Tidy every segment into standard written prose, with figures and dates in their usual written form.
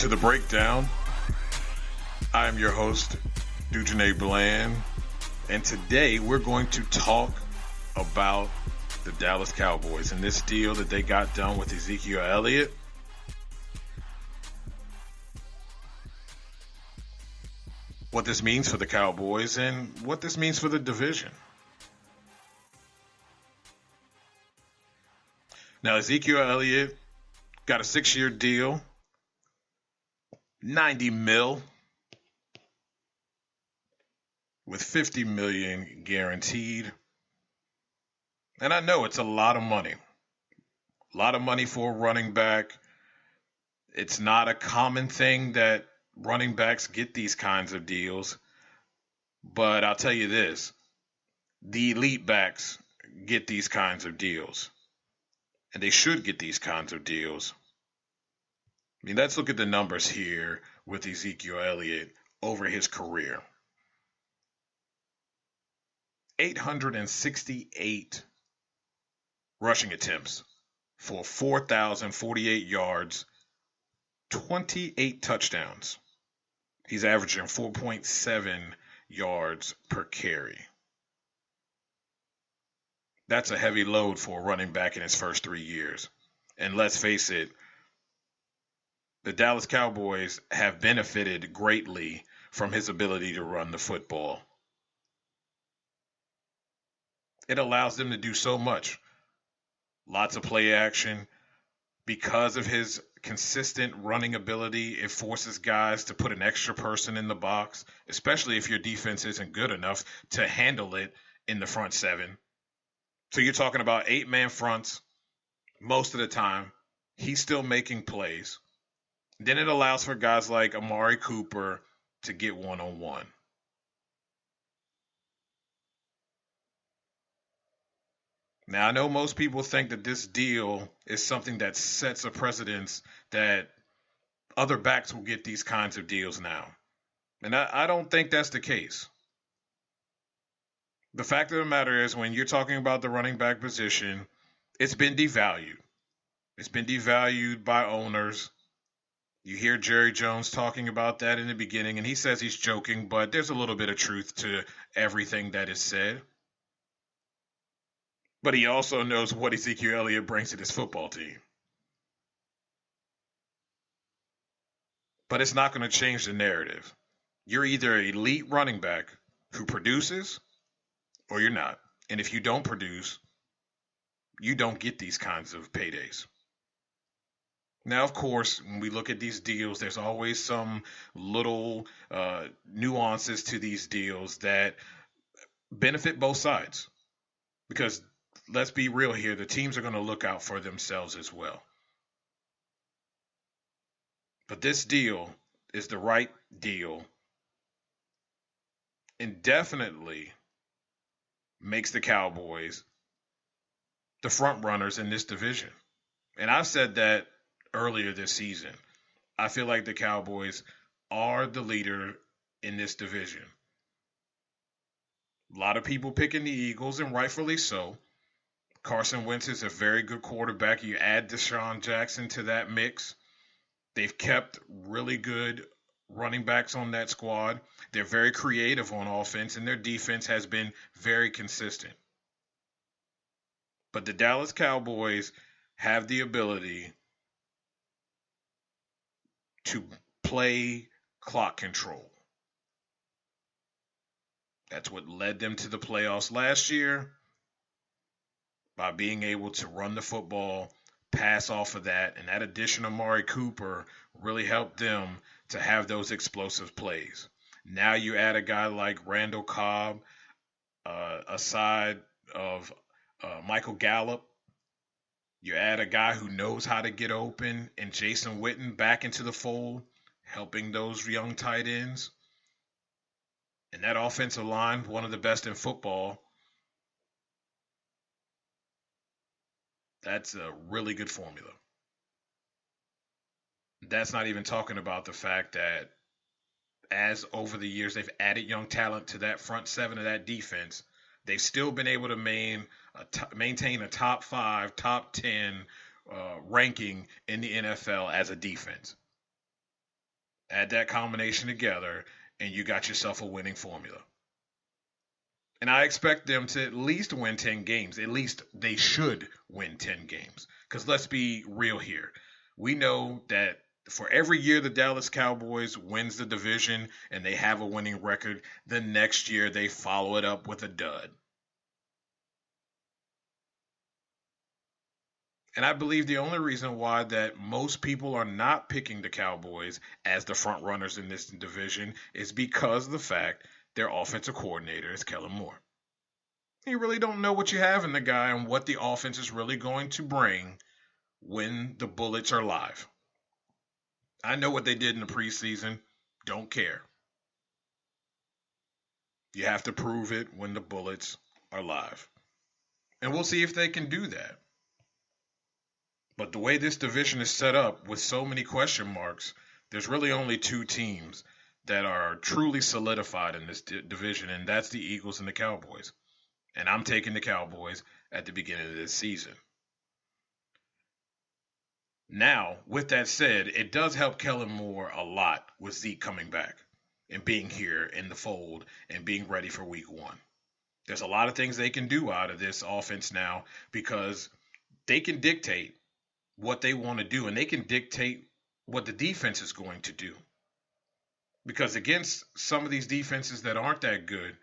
to the BreakDown. I am your host, Dujunnea Bland, and today we're going to talk about the Dallas Cowboys and this deal that they got done with Ezekiel Elliott. What this means for the Cowboys and what this means for the division. Now, Ezekiel Elliott got a 6-year deal, $90 million, with $50 million guaranteed. And I know it's a lot of money. A lot of money for a running back. It's not a common thing that running backs get these kinds of deals. But I'll tell you this, the elite backs get these kinds of deals. And they should get these kinds of deals. I mean, let's look at the numbers here with Ezekiel Elliott over his career. 868 rushing attempts for 4,048 yards, 28 touchdowns. He's averaging 4.7 yards per carry. That's a heavy load for a running back in his first 3 years. And let's face it, the Dallas Cowboys have benefited greatly from his ability to run the football. It allows them to do so much. Lots of play action. Because of his consistent running ability, it forces guys to put an extra person in the box, especially if your defense isn't good enough to handle it in the front seven. So you're talking about 8-man fronts most of the time. He's still making plays. Then it allows for guys like Amari Cooper to get one-on-one. Now, I know most people think that this deal is something that sets a precedence that other backs will get these kinds of deals now. And I don't think that's the case. The fact of the matter is, when you're talking about the running back position, it's been devalued. It's been devalued by owners. You hear Jerry Jones talking about that in the beginning, and he says he's joking, but there's a little bit of truth to everything that is said. But he also knows what Ezekiel Elliott brings to this football team. But it's not going to change the narrative. You're either an elite running back who produces, or you're not. And if you don't produce, you don't get these kinds of paydays. Now, of course, when we look at these deals, there's always some little nuances to these deals that benefit both sides. Because let's be real here, the teams are going to look out for themselves as well. But this deal is the right deal and definitely makes the Cowboys the front runners in this division. And I've said that earlier this season. I feel like the Cowboys are the leader in this division. A lot of people picking the Eagles, and rightfully so. Carson Wentz is a very good quarterback. You add Deshaun Jackson to that mix. They've kept really good running backs on that squad. They're very creative on offense, and their defense has been very consistent. But the Dallas Cowboys have the ability to play clock control. That's what led them to the playoffs last year, by being able to run the football, pass off of that, and that addition of Amari Cooper really helped them to have those explosive plays. Now you add a guy like Randall Cobb, aside of Michael Gallup. You add a guy who knows how to get open, and Jason Witten back into the fold, helping those young tight ends. And that offensive line, one of the best in football. That's a really good formula. That's not even talking about the fact that as over the years they've added young talent to that front seven of that defense, they've still been able to maintain a top 5, top 10 ranking in the NFL as a defense. Add that combination together, and you got yourself a winning formula. And I expect them to at least win 10 games. At least they should win 10 games. Because let's be real here. We know that for every year the Dallas Cowboys wins the division and they have a winning record, the next year they follow it up with a dud. And I believe the only reason why that most people are not picking the Cowboys as the front runners in this division is because of the fact their offensive coordinator is Kellen Moore. You really don't know what you have in the guy and what the offense is really going to bring when the Bullets are live. I know what they did in the preseason. Don't care. You have to prove it when the Bullets are live. And we'll see if they can do that. But the way this division is set up with so many question marks, there's really only two teams that are truly solidified in this division, and that's the Eagles and the Cowboys. And I'm taking the Cowboys at the beginning of this season. Now, with that said, it does help Kellen Moore a lot with Zeke coming back and being here in the fold and being ready for week one. There's a lot of things they can do out of this offense now because they can dictate what they want to do, and they can dictate what the defense is going to do. Because against some of these defenses that aren't that good,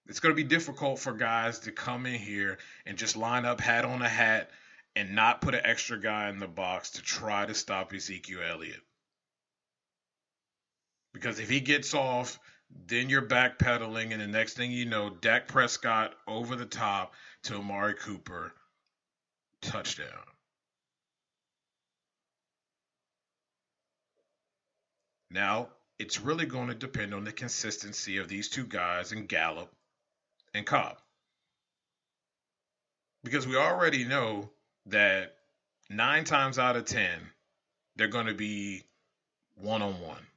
it's going to be difficult for guys to come in here and just line up hat on a hat and not put an extra guy in the box to try to stop Ezekiel Elliott. Because if he gets off, then you're backpedaling, and the next thing you know, Dak Prescott over the top to Amari Cooper, touchdown. Now, it's really going to depend on the consistency of these two guys in Gallup and Cobb. Because we already know that 9 times out of 10, they're going to be one-on-one.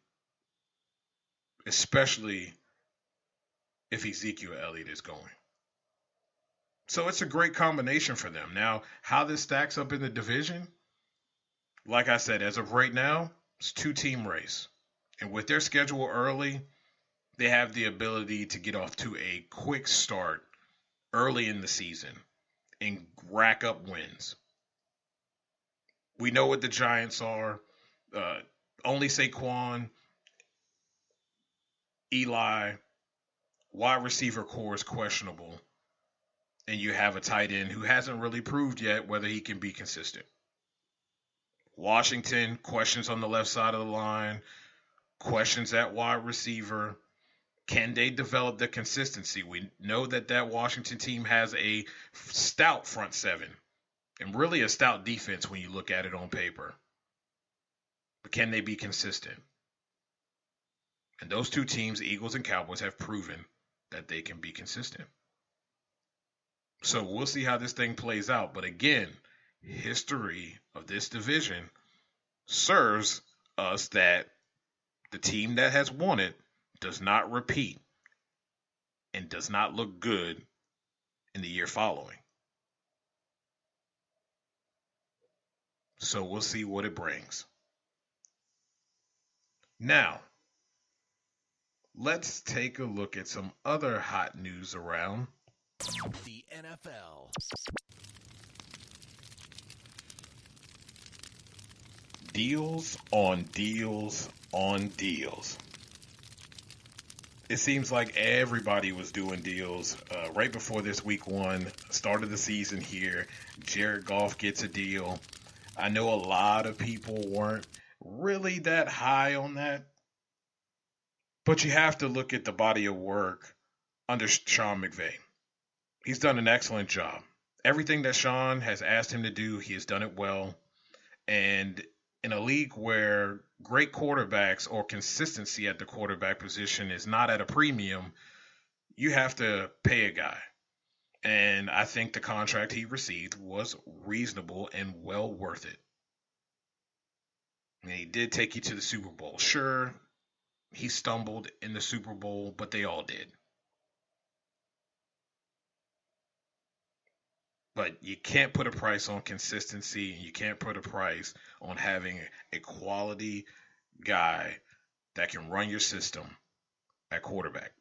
Especially if Ezekiel Elliott is going. So it's a great combination for them. Now, how this stacks up in the division, like I said, as of right now, it's a 2-team race. And with their schedule early, they have the ability to get off to a quick start early in the season and rack up wins. We know what the Giants are. Only Saquon, Eli, wide receiver core is questionable. And you have a tight end who hasn't really proved yet whether he can be consistent. Washington, questions on the left side of the line. Questions at wide receiver. Can they develop the consistency? We know that Washington team has a stout front seven and really a stout defense when you look at it on paper. But can they be consistent? And those two teams, Eagles and Cowboys, have proven that they can be consistent. So we'll see how this thing plays out. But again, history of this division serves us that the team that has won it does not repeat and does not look good in the year following. So we'll see what it brings. Now, let's take a look at some other hot news around the NFL. Deals on deals on deals. It seems like everybody was doing deals right before this week one, start of the season here. Jared Goff gets a deal. I know a lot of people weren't really that high on that, but you have to look at the body of work under Sean McVay. He's done an excellent job. Everything that Sean has asked him to do, he has done it well. And in a league where great quarterbacks or consistency at the quarterback position is not at a premium, you have to pay a guy. And I think the contract he received was reasonable and well worth it. And he did take you to the Super Bowl. Sure, he stumbled in the Super Bowl, but they all did. But you can't put a price on consistency, and you can't put a price on having a quality guy that can run your system at quarterback.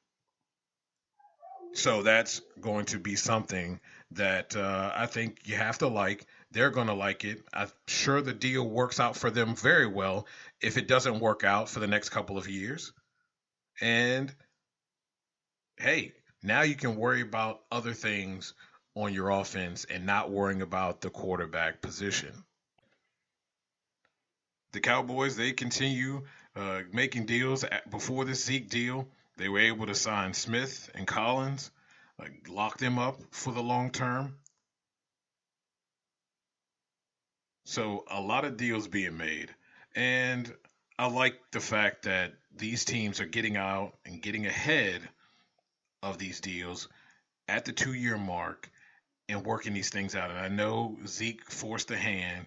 So that's going to be something that I think you have to like. They're going to like it. I'm sure the deal works out for them very well if it doesn't work out for the next couple of years. And hey, now you can worry about other things on your offense and not worrying about the quarterback position. The Cowboys, they continue making deals. Before the Zeke deal, they were able to sign Smith and Collins, lock them up for the long term. So a lot of deals being made. And I like the fact that these teams are getting out and getting ahead of these deals at the 2-year mark and working these things out. And I know Zeke forced a hand,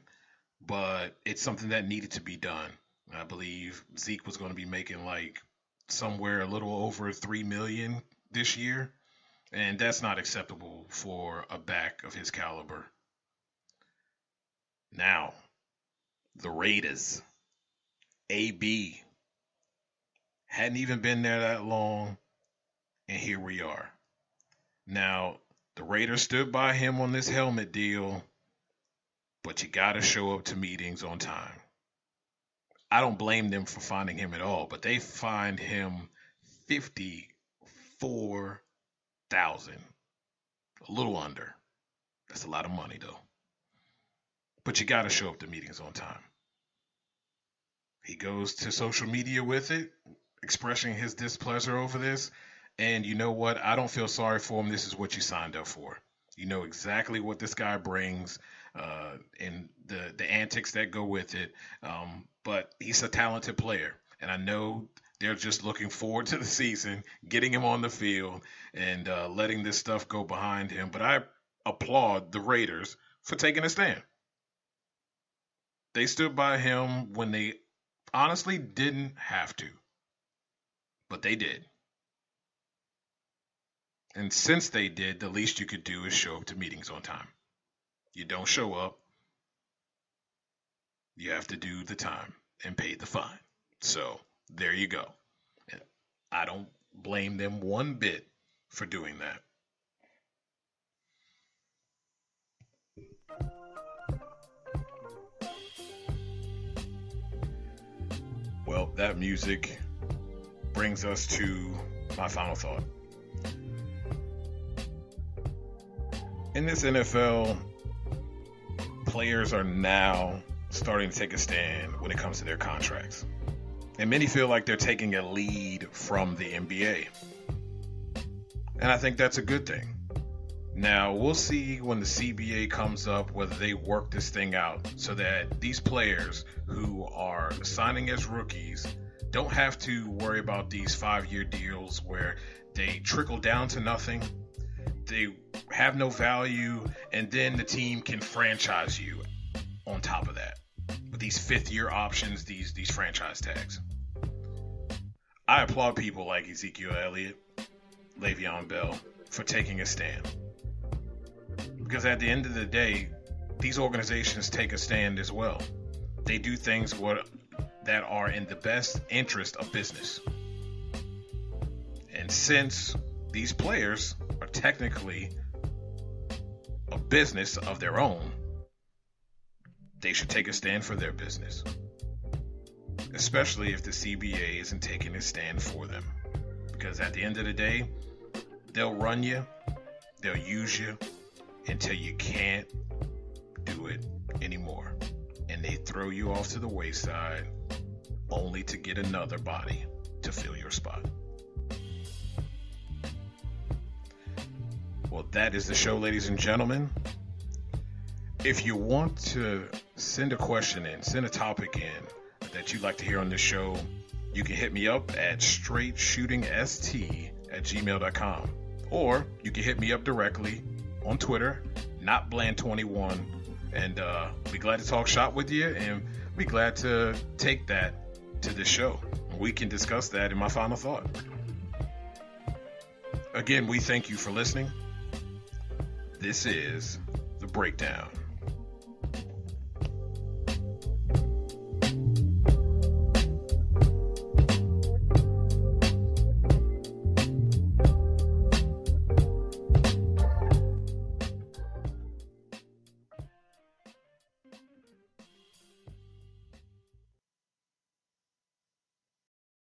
but it's something that needed to be done. I believe Zeke was going to be making like somewhere a little over $3 million this year, and that's not acceptable for a back of his caliber. Now, the Raiders, AB, hadn't even been there that long, and here we are. Now, the Raiders stood by him on this helmet deal, but you got to show up to meetings on time. I don't blame them for finding him at all, but they fined him $54,000, a little under. That's a lot of money, though. But you got to show up to meetings on time. He goes to social media with it, expressing his displeasure over this. And you know what? I don't feel sorry for him. This is what you signed up for. You know exactly what this guy brings and the antics that go with it. But he's a talented player. And I know they're just looking forward to the season, getting him on the field and letting this stuff go behind him. But I applaud the Raiders for taking a stand. They stood by him when they honestly didn't have to. But they did. And since they did, the least you could do is show up to meetings on time. You don't show up, you have to do the time and pay the fine. So there you go. And I don't blame them one bit for doing that. Well, that music brings us to my final thought. In this NFL, players are now starting to take a stand when it comes to their contracts. And many feel like they're taking a lead from the NBA. And I think that's a good thing. Now, we'll see when the CBA comes up whether they work this thing out so that these players who are signing as rookies don't have to worry about these 5-year deals where they trickle down to nothing. They have no value, and then the team can franchise you on top of that with these 5th-year options, these franchise tags. I applaud people like Ezekiel Elliott, Le'Veon Bell for taking a stand. Because at the end of the day, these organizations take a stand as well. They do things that are in the best interest of business. And since these players are technically a business of their own, they should take a stand for their business. Especially if the CBA isn't taking a stand for them. Because at the end of the day, they'll run you, they'll use you until you can't do it anymore. And they throw you off to the wayside only to get another body to fill your spot. Well, that is the show, ladies and gentlemen. If you want to send a question in, send a topic in that you'd like to hear on this show, you can hit me up at straightshootingst@gmail.com. Or you can hit me up directly on Twitter, notbland21. And be glad to talk shop with you and be glad to take that to the show. We can discuss that in my final thought. Again, we thank you for listening. This is The Breakdown.